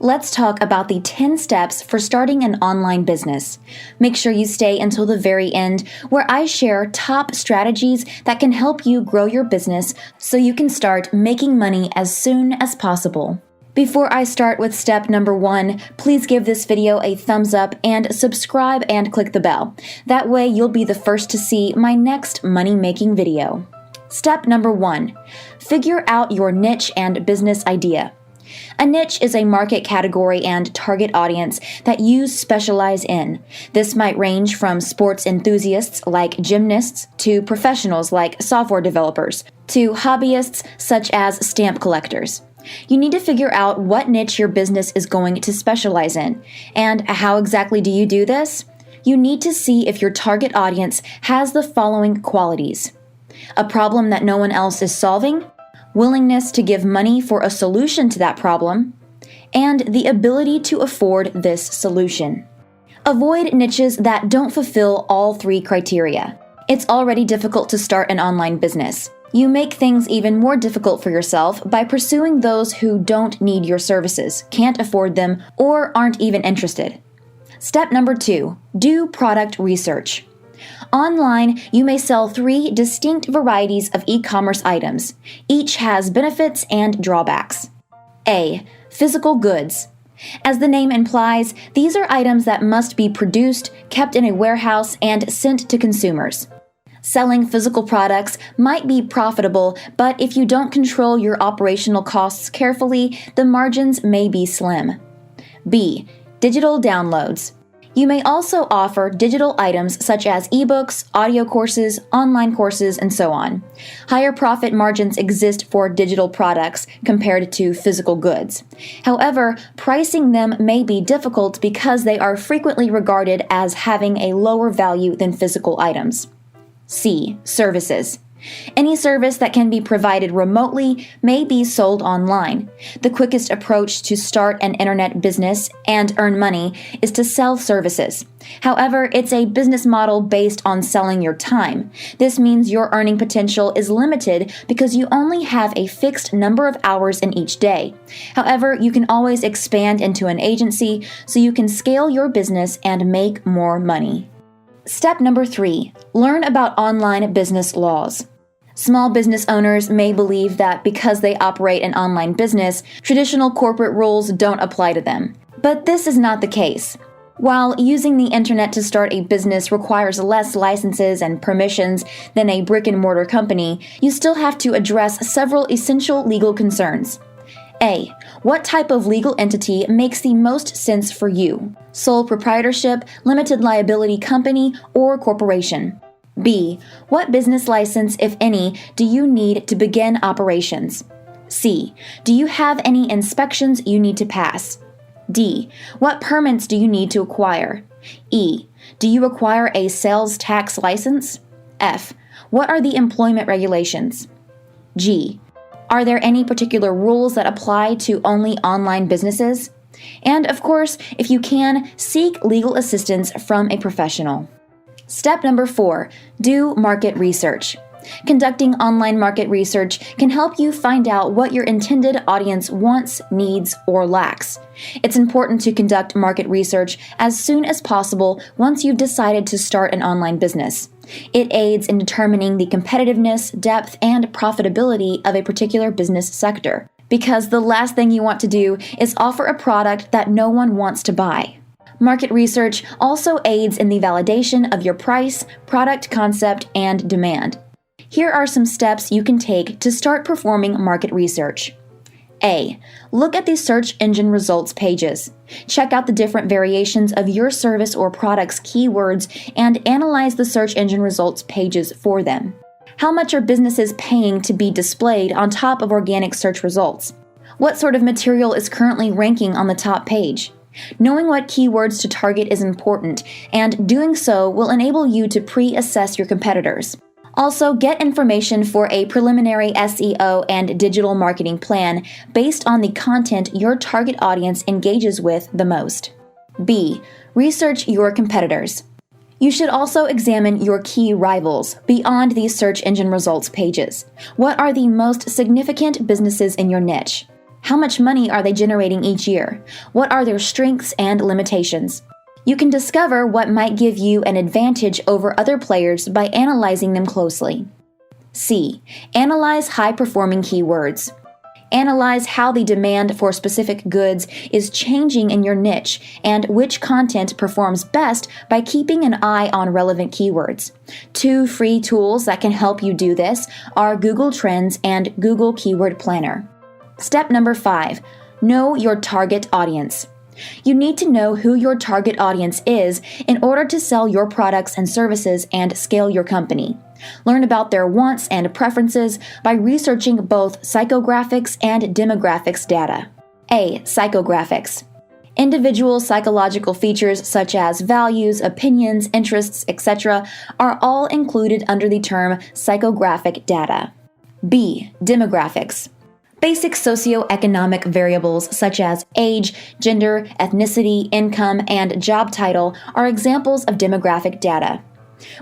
let's talk about the 10 steps for starting an online business. Make sure you stay until the very end, where I share top strategies that can help you grow your business so you can start making money as soon as possible. Before I start with step number 1, please give this video a thumbs up and subscribe and click the bell. That way you'll be the first to see my next money-making video. Step number 1, figure out your niche and business idea. A niche is a market category and target audience that you specialize in. This might range from sports enthusiasts like gymnasts to professionals like software developers to hobbyists such as stamp collectors. You need to figure out what niche your business is going to specialize in. And how exactly do you do this? You need to see if your target audience has the following qualities: a problem that no one else is solving, willingness to give money for a solution to that problem, and the ability to afford this solution. Avoid niches that don't fulfill all 3 criteria. It's already difficult to start an online business. You make things even more difficult for yourself by pursuing those who don't need your services, can't afford them, or aren't even interested. Step number 2, do product research. Online, you may sell 3 distinct varieties of e-commerce items. Each has benefits and drawbacks. A. Physical goods. As the name implies, these are items that must be produced, kept in a warehouse, and sent to consumers. Selling physical products might be profitable, but if you don't control your operational costs carefully, the margins may be slim. B. Digital downloads. You may also offer digital items such as ebooks, audio courses, online courses, and so on. Higher profit margins exist for digital products compared to physical goods. However, pricing them may be difficult because they are frequently regarded as having a lower value than physical items. C. Services. Any service that can be provided remotely may be sold online. The quickest approach to start an internet business and earn money is to sell services. However, it's a business model based on selling your time. This means your earning potential is limited because you only have a fixed number of hours in each day. However, you can always expand into an agency so you can scale your business and make more money. Step number 3, learn about online business laws. Small business owners may believe that because they operate an online business, traditional corporate rules don't apply to them. But this is not the case. While using the internet to start a business requires less licenses and permissions than a brick-and-mortar company, you still have to address several essential legal concerns. A. What type of legal entity makes the most sense for you? Sole proprietorship, limited liability company, or corporation? B. What business license, if any, do you need to begin operations? C. Do you have any inspections you need to pass? D. What permits do you need to acquire? E. Do you require a sales tax license? F. What are the employment regulations? G. Are there any particular rules that apply to only online businesses? And of course, if you can, seek legal assistance from a professional. Step number 4, do market research. Conducting online market research can help you find out what your intended audience wants, needs, or lacks. It's important to conduct market research as soon as possible once you've decided to start an online business. It aids in determining the competitiveness, depth, and profitability of a particular business sector, because the last thing you want to do is offer a product that no one wants to buy. Market research also aids in the validation of your price, product concept, and demand. Here are some steps you can take to start performing market research. A. Look at the search engine results pages. Check out the different variations of your service or product's keywords and analyze the search engine results pages for them. How much are businesses paying to be displayed on top of organic search results? What sort of material is currently ranking on the top page? Knowing what keywords to target is important, and doing so will enable you to pre-assess your competitors. Also, get information for a preliminary SEO and digital marketing plan based on the content your target audience engages with the most. B. Research your competitors. You should also examine your key rivals beyond these search engine results pages. What are the most significant businesses in your niche? How much money are they generating each year? What are their strengths and limitations? You can discover what might give you an advantage over other players by analyzing them closely. C. Analyze high-performing keywords. Analyze how the demand for specific goods is changing in your niche and which content performs best by keeping an eye on relevant keywords. 2 free tools that can help you do this are Google Trends and Google Keyword Planner. Step number 5. Know your target audience. You need to know who your target audience is in order to sell your products and services and scale your company. Learn about their wants and preferences by researching both psychographics and demographics data. A. Psychographics. Individual psychological features such as values, opinions, interests, etc. are all included under the term psychographic data. B. Demographics. Basic socioeconomic variables such as age, gender, ethnicity, income, and job title are examples of demographic data.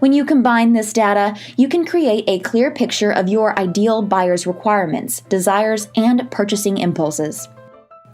When you combine this data, you can create a clear picture of your ideal buyer's requirements, desires, and purchasing impulses.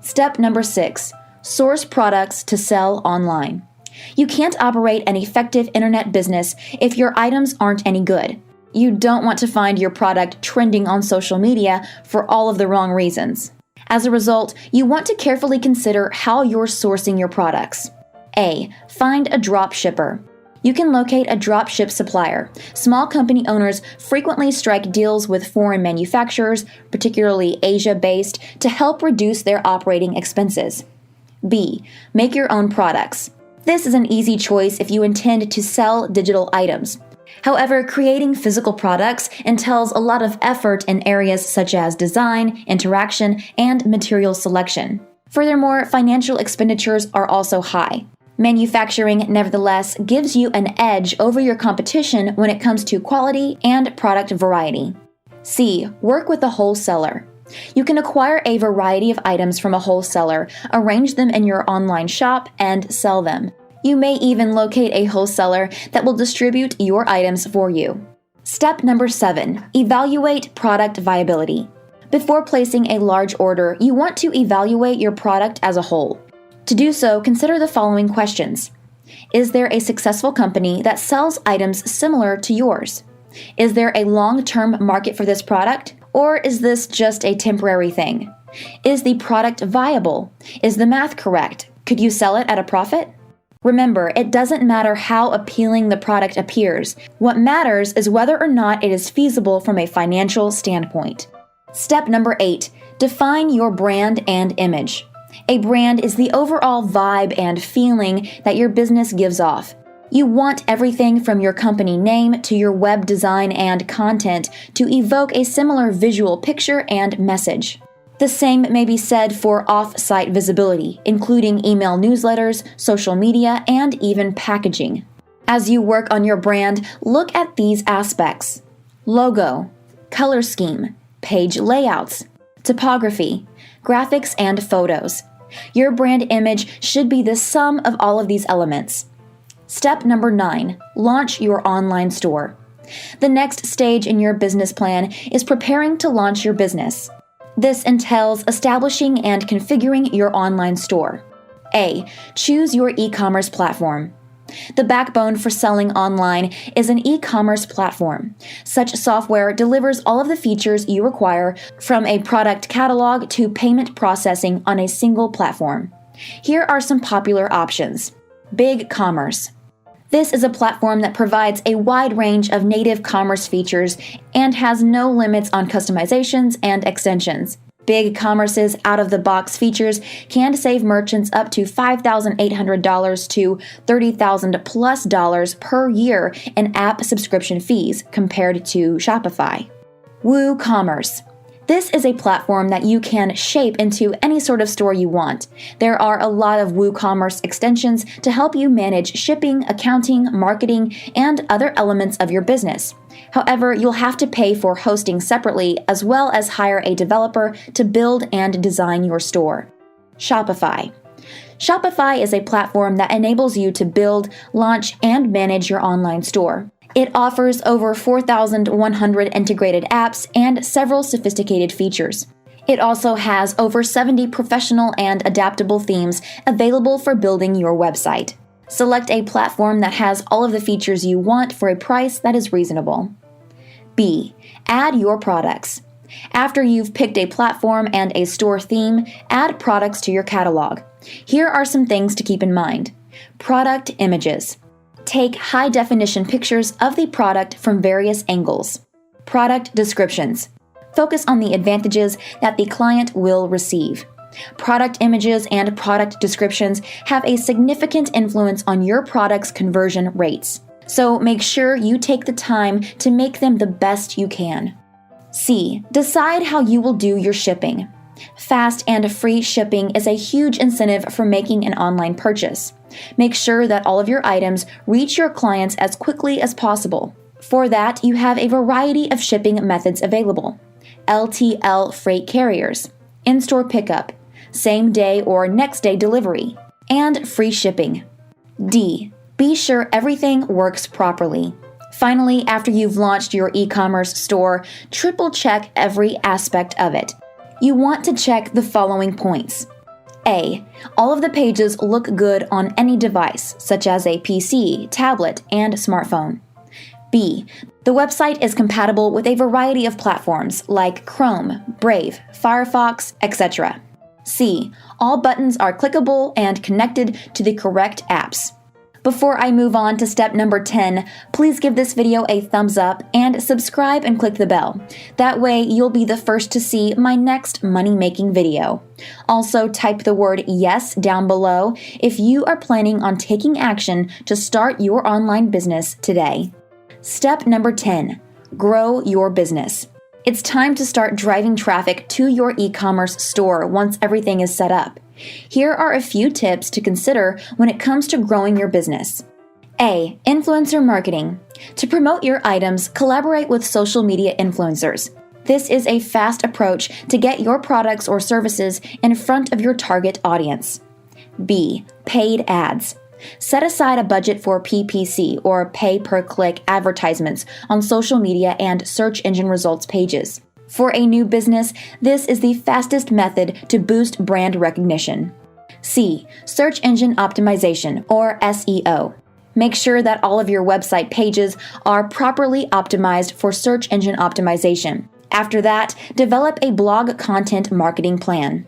Step number 6. Source products to sell online. You can't operate an effective internet business if your items aren't any good. You don't want to find your product trending on social media for all of the wrong reasons. As a result, you want to carefully consider how you're sourcing your products. A. Find a drop shipper. You can locate a dropship supplier. Small company owners frequently strike deals with foreign manufacturers, particularly Asia-based, to help reduce their operating expenses. B. Make your own products. This is an easy choice if you intend to sell digital items. However, creating physical products entails a lot of effort in areas such as design, interaction, and material selection. Furthermore, financial expenditures are also high. Manufacturing, nevertheless, gives you an edge over your competition when it comes to quality and product variety. C. Work with a wholesaler. You can acquire a variety of items from a wholesaler, arrange them in your online shop, and sell them. You may even locate a wholesaler that will distribute your items for you. Step number 7. Evaluate product viability. Before placing a large order, you want to evaluate your product as a whole. To do so, consider the following questions. Is there a successful company that sells items similar to yours? Is there a long-term market for this product? Or is this just a temporary thing? Is the product viable? Is the math correct? Could you sell it at a profit? Remember, it doesn't matter how appealing the product appears. What matters is whether or not it is feasible from a financial standpoint. Step number 8. Define your brand and image. A brand is the overall vibe and feeling that your business gives off. You want everything from your company name to your web design and content to evoke a similar visual picture and message. The same may be said for off-site visibility, including email newsletters, social media, and even packaging. As you work on your brand, look at these aspects: logo, color scheme, page layouts, typography, graphics, and photos. Your brand image should be the sum of all of these elements. Step number 9. Launch your online store. The next stage in your business plan is preparing to launch your business. This entails establishing and configuring your online store. A. Choose your e-commerce platform. The backbone for selling online is an e-commerce platform. Such software delivers all of the features you require, from a product catalog to payment processing, on a single platform. Here are some popular options. BigCommerce. This is a platform that provides a wide range of native commerce features and has no limits on customizations and extensions. BigCommerce's out-of-the-box features can save merchants up to $5,800 to $30,000+ per year in app subscription fees compared to Shopify. Woocommerce. This is a platform that you can shape into any sort of store you want. There are a lot of Woocommerce extensions to help you manage shipping, accounting, marketing, and other elements of your business. However, you'll have to pay for hosting separately, as well as hire a developer to build and design your store. Shopify. Shopify is a platform that enables you to build, launch, and manage your online store. It offers over 4,100 integrated apps and several sophisticated features. It also has over 70 professional and adaptable themes available for building your website. Select a platform that has all of the features you want for a price that is reasonable. B. Add your products. After you've picked a platform and a store theme, add products to your catalog. Here are some things to keep in mind. Product images. Take high-definition pictures of the product from various angles. Product descriptions. Focus on the advantages that the client will receive. Product images and product descriptions have a significant influence on your product's conversion rates, so make sure you take the time to make them the best you can. C. Decide how you will do your shipping. Fast and free shipping is a huge incentive for making an online purchase. Make sure that all of your items reach your clients as quickly as possible. For that, you have a variety of shipping methods available. LTL freight carriers, in-store pickup, same-day or next-day delivery, and free shipping. D. Be sure everything works properly. Finally, after you've launched your e-commerce store, triple-check every aspect of it. You want to check the following points. A. All of the pages look good on any device, such as a PC, tablet, and smartphone. B. The website is compatible with a variety of platforms like Chrome, Brave, Firefox, etc. C. All buttons are clickable and connected to the correct apps. Before I move on to step number 10, please give this video a thumbs up and subscribe and click the bell. That way you'll be the first to see my next money-making video. Also, type the word yes down below if you are planning on taking action to start your online business today. Step number 10, grow your business. It's time to start driving traffic to your e-commerce store once everything is set up. Here are a few tips to consider when it comes to growing your business. A. Influencer marketing. To promote your items, collaborate with social media influencers. This is a fast approach to get your products or services in front of your target audience. B. Paid ads. Set aside a budget for PPC or pay-per-click advertisements on social media and search engine results pages. For a new business, this is the fastest method to boost brand recognition. C. Search engine optimization, or SEO. Make sure that all of your website pages are properly optimized for search engine optimization. After that, develop a blog content marketing plan.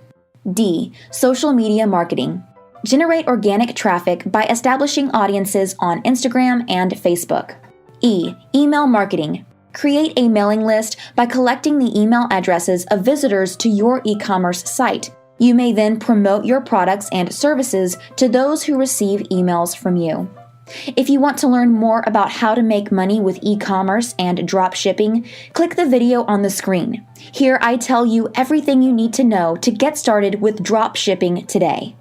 D. Social media marketing. Generate organic traffic by establishing audiences on Instagram and Facebook. E. Email marketing. Create a mailing list by collecting the email addresses of visitors to your e-commerce site. You may then promote your products and services to those who receive emails from you. If you want to learn more about how to make money with e-commerce and drop shipping, click the video on the screen. Here I tell you everything you need to know to get started with drop shipping today.